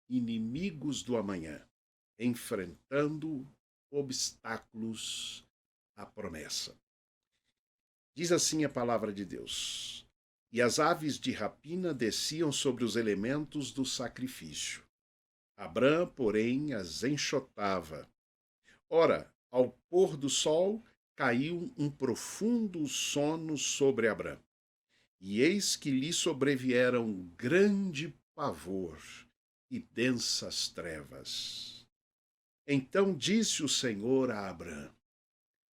inimigos do amanhã, enfrentando obstáculos à promessa. Diz assim a palavra de Deus: E as aves de rapina desciam sobre os elementos do sacrifício. Abrã, porém, as enxotava. Ora, ao pôr do sol, caiu um profundo sono sobre Abrã. E eis que lhe sobrevieram grande pavor e densas trevas. Então disse o Senhor a Abrã: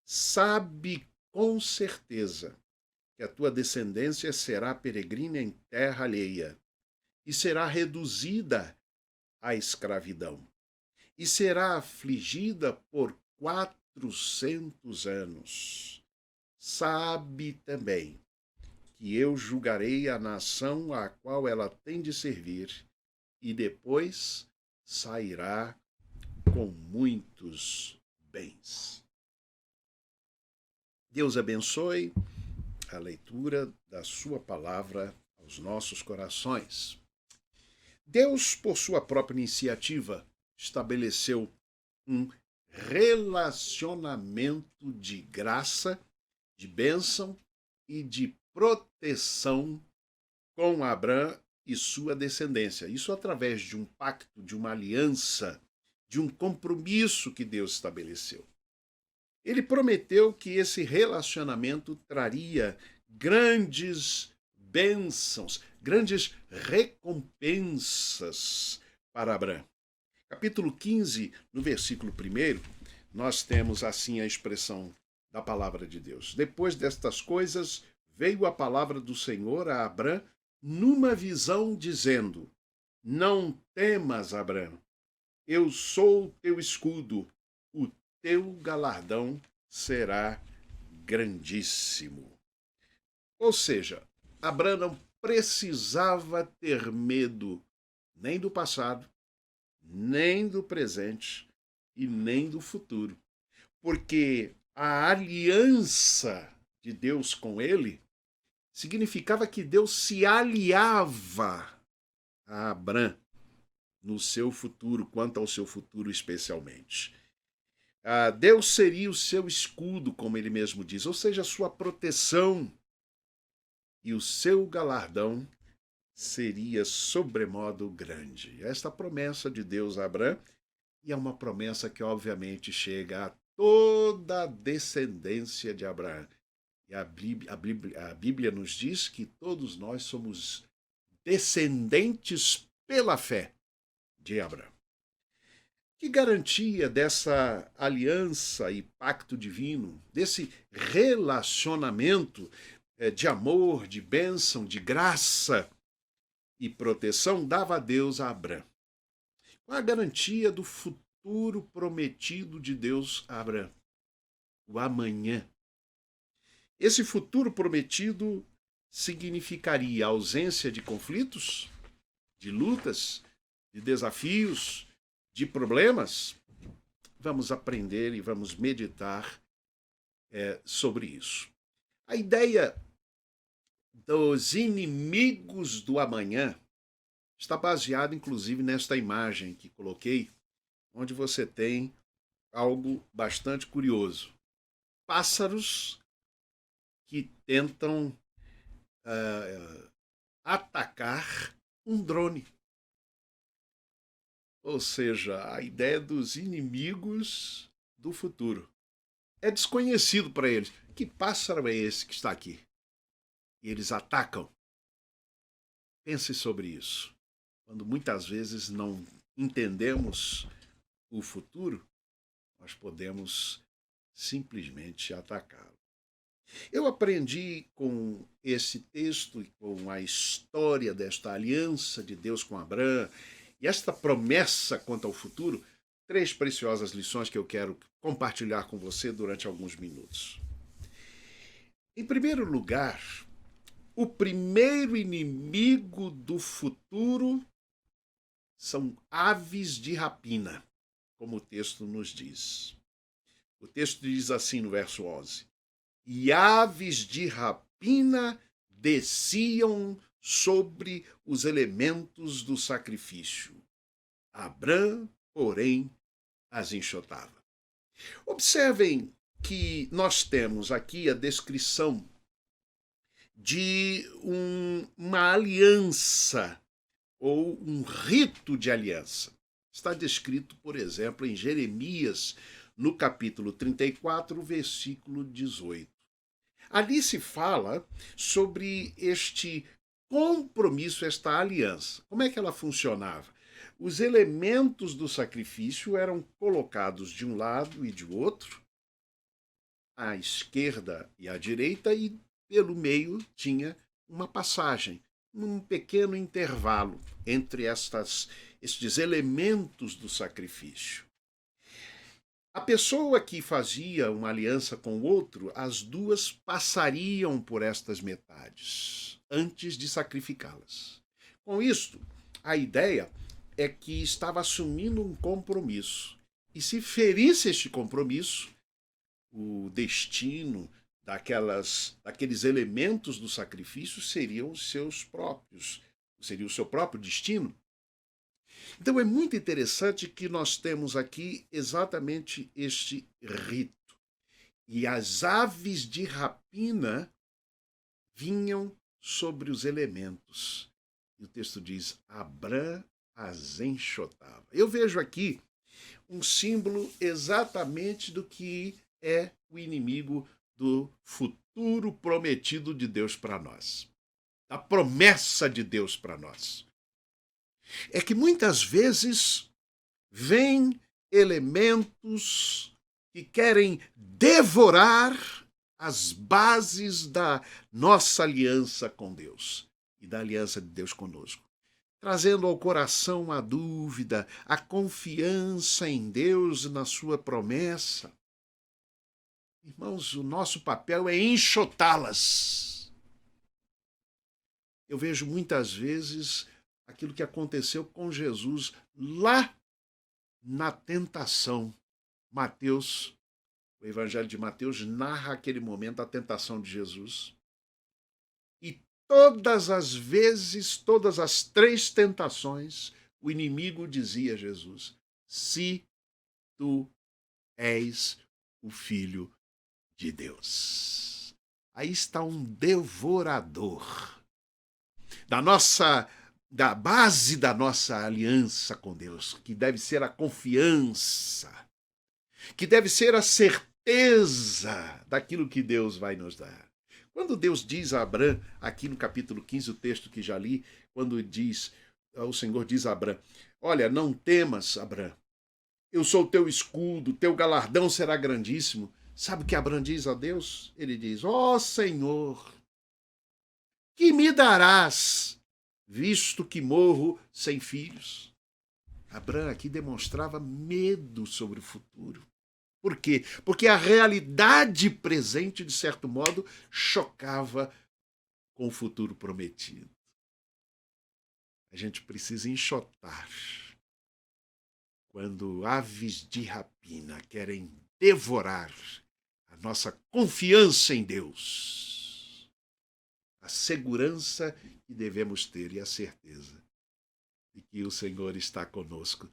Sabe com certeza que a tua descendência será peregrina em terra alheia e será reduzida à escravidão e será afligida por 400 anos. Sabe também que eu julgarei a nação a qual ela tem de servir e depois sairá com muitos bens. Deus abençoe a leitura da sua palavra aos nossos corações. Deus, por sua própria iniciativa, estabeleceu um relacionamento de graça, de bênção e de proteção com Abrão e sua descendência. Isso através de um pacto, de uma aliança, de um compromisso que Deus estabeleceu. Ele prometeu que esse relacionamento traria grandes bênçãos, grandes recompensas para Abrão. Capítulo 15, no versículo 1, nós temos assim a expressão da palavra de Deus. Depois destas coisas, veio a palavra do Senhor a Abrão numa visão, dizendo: Não temas, Abrão, eu sou o teu escudo, o teu galardão será grandíssimo. Ou seja, Abrão não precisava ter medo nem do passado, nem do presente e nem do futuro, porque a aliança de Deus com ele significava que Deus se aliava a Abrão no seu futuro, quanto ao seu futuro especialmente. Deus seria o seu escudo, como ele mesmo diz, ou seja, a sua proteção, e o seu galardão seria sobremodo grande. Esta promessa de Deus a Abrão, e é uma promessa que obviamente chega a toda a descendência de Abraão. E a Bíblia nos diz que todos nós somos descendentes pela fé de Abraão. Que garantia dessa aliança e pacto divino, desse relacionamento de amor, de bênção, de graça e proteção dava a Deus a Abrão? Qual a garantia do futuro prometido de Deus a Abrão? O amanhã. Esse futuro prometido significaria ausência de conflitos, de lutas, de desafios, de problemas? Vamos aprender e vamos meditar sobre isso. A ideia dos inimigos do amanhã está baseada, inclusive, nesta imagem que coloquei, onde você tem algo bastante curioso. Pássaros que tentam atacar um drone. Ou seja, a ideia dos inimigos do futuro. É desconhecido para eles. Que pássaro é esse que está aqui? E eles atacam. Pense sobre isso. Quando muitas vezes não entendemos o futuro, nós podemos simplesmente atacá-lo. Eu aprendi com esse texto e com a história desta aliança de Deus com Abrão e esta promessa quanto ao futuro, 3 preciosas lições que eu quero compartilhar com você durante alguns minutos. Em primeiro lugar, o primeiro inimigo do futuro são aves de rapina, como o texto nos diz. O texto diz assim no verso 11: E aves de rapina desciam sobre os elementos do sacrifício. Abrã, porém, as enxotava. Observem que nós temos aqui a descrição de uma aliança ou um rito de aliança. Está descrito, por exemplo, em Jeremias, no capítulo 34, versículo 18. Ali se fala sobre este compromisso, esta aliança. Como é que ela funcionava? Os elementos do sacrifício eram colocados de um lado e de outro, à esquerda e à direita, e pelo meio tinha uma passagem, um pequeno intervalo entre estes elementos do sacrifício. A pessoa que fazia uma aliança com o outro, as duas passariam por estas metades antes de sacrificá-las. Com isto, a ideia é que estava assumindo um compromisso. E se ferisse este compromisso, o destino daqueles elementos do sacrifício seriam os seus próprios, seria o seu próprio destino. Então é muito interessante que nós temos aqui exatamente este rito. E as aves de rapina vinham sobre os elementos. E o texto diz: Abrã as enxotava. Eu vejo aqui um símbolo exatamente do que é o inimigo do futuro prometido de Deus para nós, da promessa de Deus para nós. É que muitas vezes vêm elementos que querem devorar as bases da nossa aliança com Deus e da aliança de Deus conosco, trazendo ao coração a dúvida, a confiança em Deus e na sua promessa. Irmãos, o nosso papel é enxotá-las. Eu vejo muitas vezes aquilo que aconteceu com Jesus lá na tentação. Mateus, o Evangelho de Mateus narra aquele momento, a tentação de Jesus. E todas as vezes, todas as 3 tentações, o inimigo dizia a Jesus: se tu és o Filho de Deus. Aí está um devorador da base da nossa aliança com Deus, que deve ser a confiança, que deve ser a certeza daquilo que Deus vai nos dar. Quando Deus diz a Abrã, aqui no capítulo 15, o texto que já li, quando diz, o Senhor diz a Abrã: olha, não temas, Abrã, eu sou teu escudo, teu galardão será grandíssimo. Sabe o que Abrã diz a Deus? Ele diz: ó Senhor, que me darás, visto que morro sem filhos? Abrã aqui demonstrava medo sobre o futuro. Por quê? Porque a realidade presente, de certo modo, chocava com o futuro prometido. A gente precisa enxotar quando aves de rapina querem devorar a nossa confiança em Deus, a segurança que devemos ter e a certeza de que o Senhor está conosco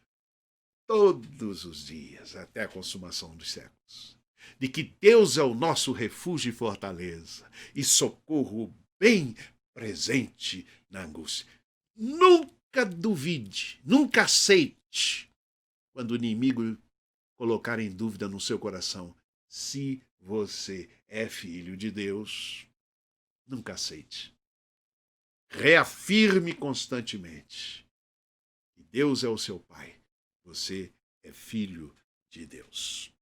todos os dias, até a consumação dos séculos. De que Deus é o nosso refúgio e fortaleza, e socorro bem presente na angústia. Nunca duvide, nunca aceite, quando o inimigo colocar em dúvida no seu coração se você é filho de Deus. Nunca aceite. Reafirme constantemente que Deus é o seu Pai. Você é filho de Deus.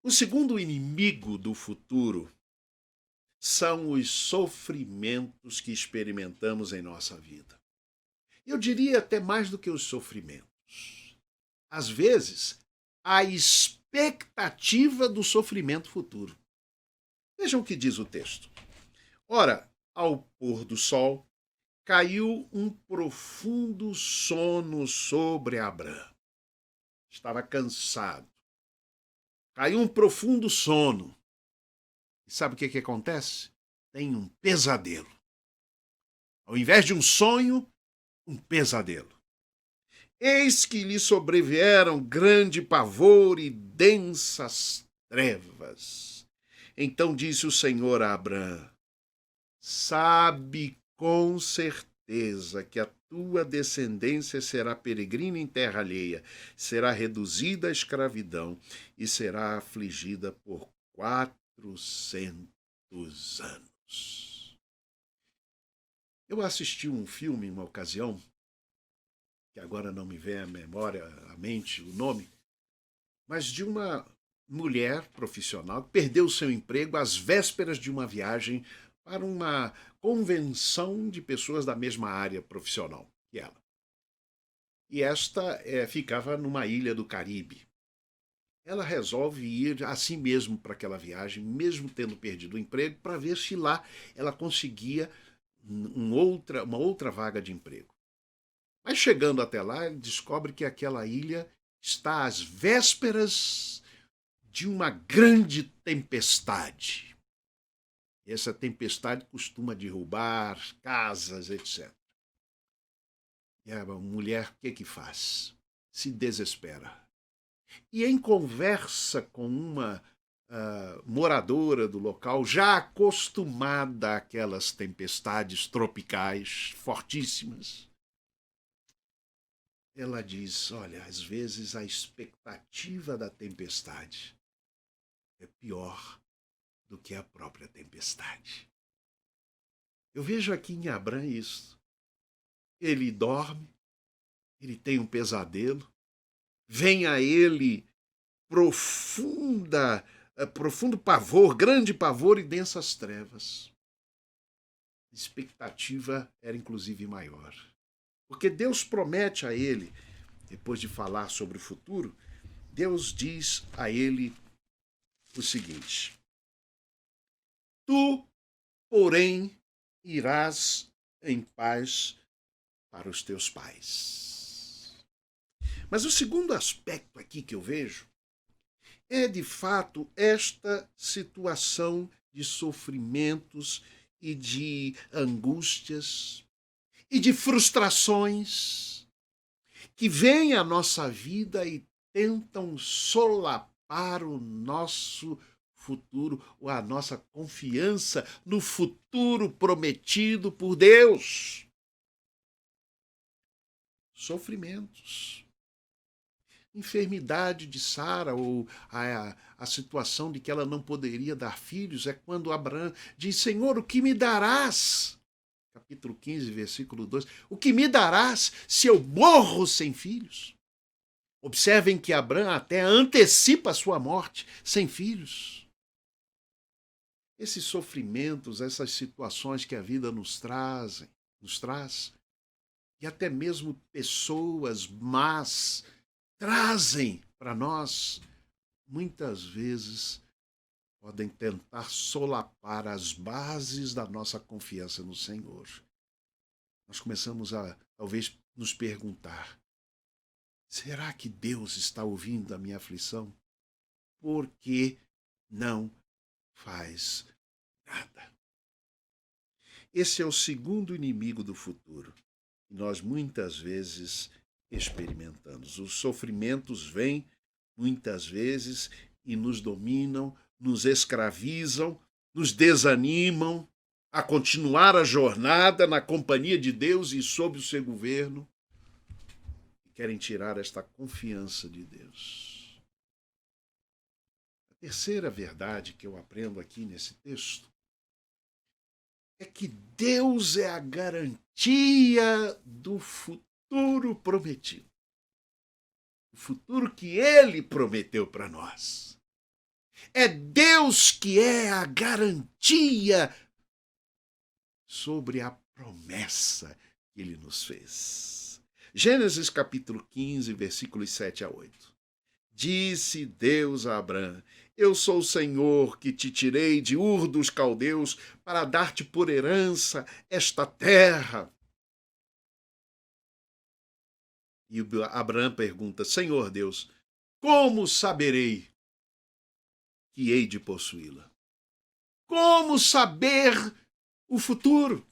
O segundo inimigo do futuro são os sofrimentos que experimentamos em nossa vida. Eu diria até mais do que os sofrimentos. Às vezes, a expectativa do sofrimento futuro. Vejam o que diz o texto. Ora, ao pôr do sol, caiu um profundo sono sobre Abrã. Estava cansado. Caiu um profundo sono. E sabe o que acontece? Tem um pesadelo. Ao invés de um sonho, um pesadelo. Eis que lhe sobrevieram grande pavor e densas trevas. Então disse o Senhor a Abrão: sabe com certeza que a tua descendência será peregrina em terra alheia, será reduzida à escravidão e será afligida por 400 anos. Eu assisti um filme em uma ocasião, que agora não me vem à memória, à mente, o nome, mas de uma mulher profissional que perdeu seu emprego às vésperas de uma viagem para uma convenção de pessoas da mesma área profissional que ela. E esta ficava numa ilha do Caribe. Ela resolve ir assim mesmo para aquela viagem, mesmo tendo perdido o emprego, para ver se lá ela conseguia uma outra vaga de emprego. Mas chegando até lá, ele descobre que aquela ilha está às vésperas de uma grande tempestade. Essa tempestade costuma derrubar casas, etc. E a mulher, o que faz? Se desespera. E em conversa com uma moradora do local, já acostumada àquelas tempestades tropicais fortíssimas, ela diz: olha, às vezes a expectativa da tempestade é pior do que a própria tempestade. Eu vejo aqui em Abrão isso. Ele dorme, ele tem um pesadelo, vem a ele profundo pavor, grande pavor e densas trevas. A expectativa era inclusive maior. Porque Deus promete a ele, depois de falar sobre o futuro, Deus diz a ele o seguinte: tu, porém, irás em paz para os teus pais. Mas o segundo aspecto aqui que eu vejo é, de fato, esta situação de sofrimentos e de angústias e de frustrações que vêm à nossa vida e tentam solapar o nosso futuro, ou a nossa confiança no futuro prometido por Deus. Sofrimentos. Enfermidade de Sara, ou a situação de que ela não poderia dar filhos, é quando Abraão diz: Senhor, o que me darás? Capítulo 15, versículo 2. O que me darás se eu morro sem filhos? Observem que Abraão até antecipa a sua morte sem filhos. Esses sofrimentos, essas situações que a vida nos traz, e até mesmo pessoas más trazem para nós, muitas vezes podem tentar solapar as bases da nossa confiança no Senhor. Nós começamos a, talvez, nos perguntar: será que Deus está ouvindo a minha aflição? Por que não faz nada? Esse é o segundo inimigo do futuro, que nós muitas vezes experimentamos. Os sofrimentos vêm muitas vezes e nos dominam, nos escravizam, nos desanimam a continuar a jornada na companhia de Deus e sob o seu governo, e querem tirar esta confiança de Deus. A terceira verdade que eu aprendo aqui nesse texto é que Deus é a garantia do futuro prometido. O futuro que Ele prometeu para nós. É Deus que é a garantia sobre a promessa que Ele nos fez. Gênesis capítulo 15, versículos 7 a 8. Disse Deus a Abrão: eu sou o Senhor que te tirei de Ur dos Caldeus para dar-te por herança esta terra. E Abrão pergunta: Senhor Deus, como saberei que hei de possuí-la? Como saber o futuro?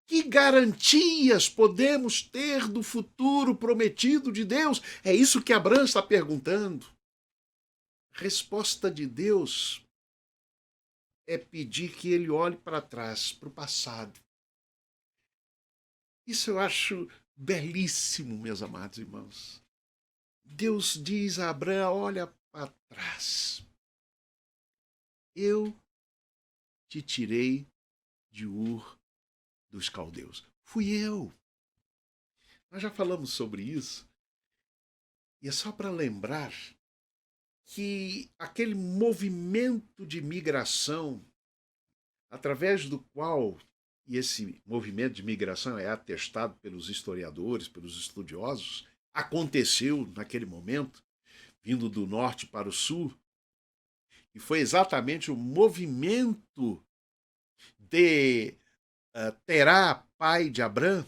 Que garantias podemos ter do futuro prometido de Deus? É isso que Abraão está perguntando. A resposta de Deus é pedir que ele olhe para trás, para o passado. Isso eu acho belíssimo, meus amados irmãos. Deus diz a Abraão: olha para trás. Eu te tirei de Ur dos caldeus. Fui eu. Nós já falamos sobre isso. E é só para lembrar que aquele movimento de migração, através do qual, e esse movimento de migração é atestado pelos historiadores, pelos estudiosos, aconteceu naquele momento, vindo do norte para o sul, e foi exatamente o movimento de Terá, pai de Abrão.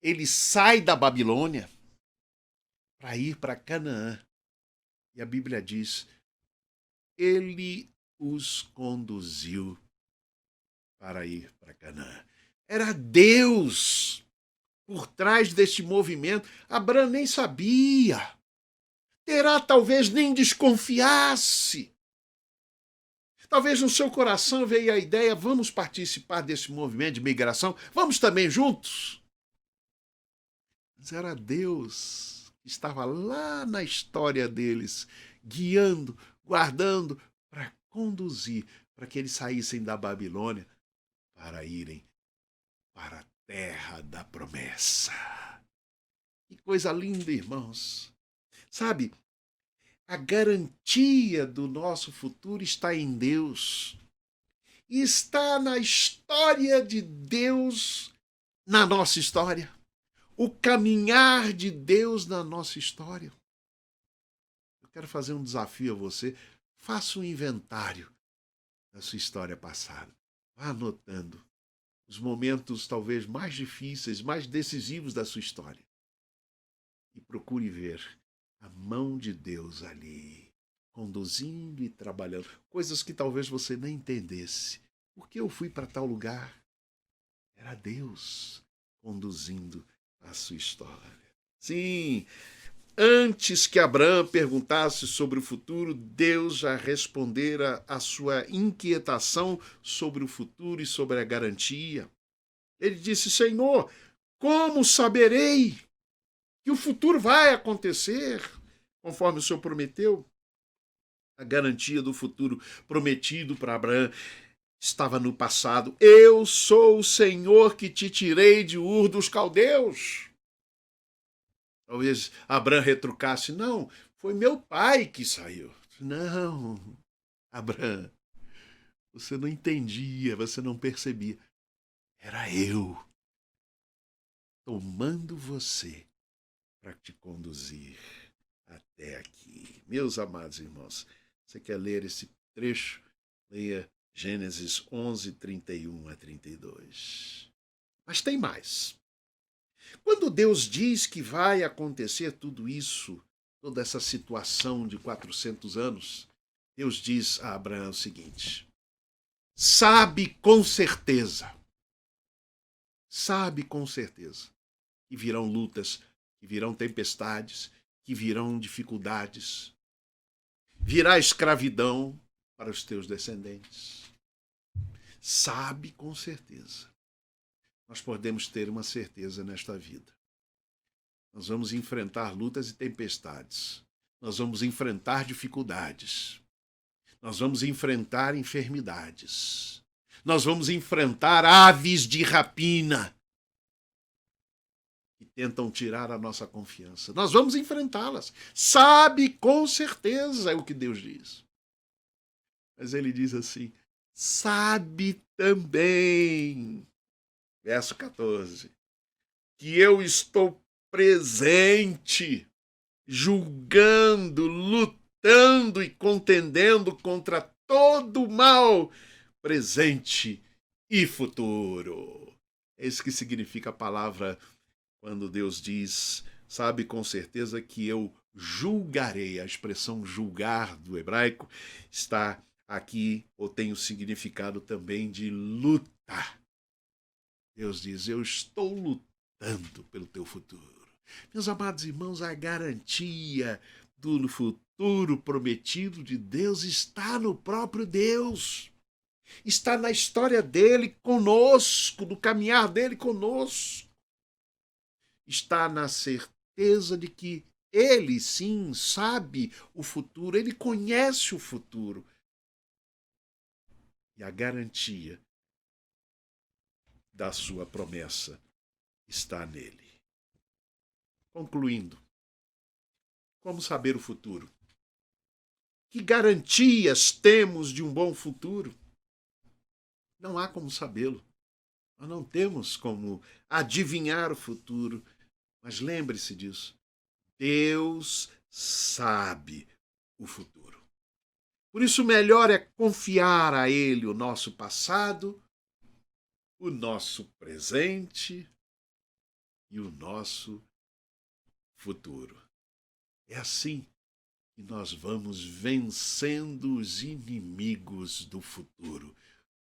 Ele sai da Babilônia para ir para Canaã. E a Bíblia diz: ele os conduziu para ir para Canaã. Era Deus por trás deste movimento. Abraão nem sabia. Terá talvez nem desconfiasse. Talvez no seu coração veio a ideia: vamos participar desse movimento de migração, vamos também juntos. Mas era Deus que estava lá na história deles, guiando, guardando, para conduzir, para que eles saíssem da Babilônia para irem para a terra da promessa. Que coisa linda, irmãos. Sabe, a garantia do nosso futuro está em Deus. E está na história de Deus, na nossa história. O caminhar de Deus na nossa história. Eu quero fazer um desafio a você. Faça um inventário da sua história passada. Vá anotando os momentos talvez mais difíceis, mais decisivos da sua história. E procure ver a mão de Deus ali, conduzindo e trabalhando. Coisas que talvez você nem entendesse. Por que eu fui para tal lugar? Era Deus conduzindo a sua história. Sim, antes que Abraão perguntasse sobre o futuro, Deus já respondera a sua inquietação sobre o futuro e sobre a garantia. Ele disse: Senhor, como saberei que o futuro vai acontecer, conforme o Senhor prometeu? A garantia do futuro prometido para Abraão estava no passado. Eu sou o Senhor que te tirei de Ur dos caldeus. Talvez Abraão retrucasse: não, foi meu pai que saiu. Não, Abraão, você não entendia, você não percebia. Era eu tomando você para te conduzir até aqui. Meus amados irmãos, você quer ler esse trecho? Leia Gênesis 11, 31 a 32. Mas tem mais. Quando Deus diz que vai acontecer tudo isso, toda essa situação de 400 anos, Deus diz a Abraão o seguinte: sabe com certeza que virão lutas, que virão tempestades, que virão dificuldades, virá escravidão para os teus descendentes. Sabe com certeza. Nós podemos ter uma certeza nesta vida. Nós vamos enfrentar lutas e tempestades. Nós vamos enfrentar dificuldades. Nós vamos enfrentar enfermidades. Nós vamos enfrentar aves de rapina que tentam tirar a nossa confiança. Nós vamos enfrentá-las. Sabe com certeza, é o que Deus diz. Mas ele diz assim: sabe também, verso 14, que eu estou presente, julgando, lutando e contendendo contra todo o mal presente e futuro. É isso que significa a palavra quando Deus diz: sabe com certeza que eu julgarei. A expressão julgar do hebraico está aqui, ou tem o significado também de luta. Deus diz: eu estou lutando pelo teu futuro. Meus amados irmãos, a garantia do futuro prometido de Deus está no próprio Deus. Está na história dele conosco, no caminhar dele conosco. Está na certeza de que ele, sim, sabe o futuro, ele conhece o futuro. E a garantia da sua promessa está nele. Concluindo, como saber o futuro? Que garantias temos de um bom futuro? Não há como sabê-lo. Nós não temos como adivinhar o futuro. Mas lembre-se disso. Deus sabe o futuro. Por isso, o melhor é confiar a Ele o nosso passado, o nosso presente e o nosso futuro. É assim que nós vamos vencendo os inimigos do futuro,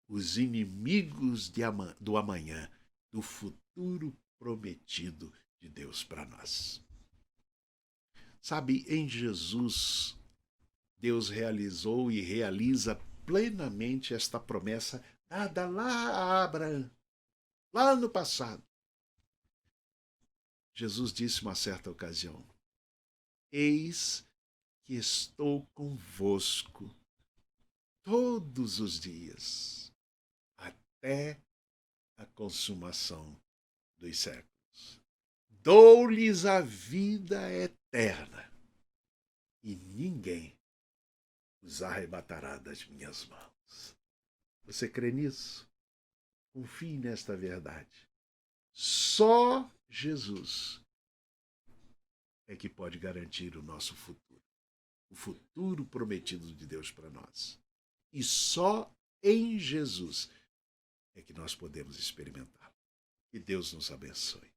os inimigos do amanhã, do futuro prometido de Deus para nós. Sabe, em Jesus, Deus realizou e realiza plenamente esta promessa dada lá a Abraão, lá no passado. Jesus disse uma certa ocasião: eis que estou convosco todos os dias, até a consumação dos séculos. Dou-lhes a vida eterna, e ninguém os arrebatará das minhas mãos. Você crê nisso? Confie nesta verdade. Só Jesus é que pode garantir o nosso futuro, o futuro prometido de Deus para nós. E só em Jesus é que nós podemos experimentar. Que Deus nos abençoe.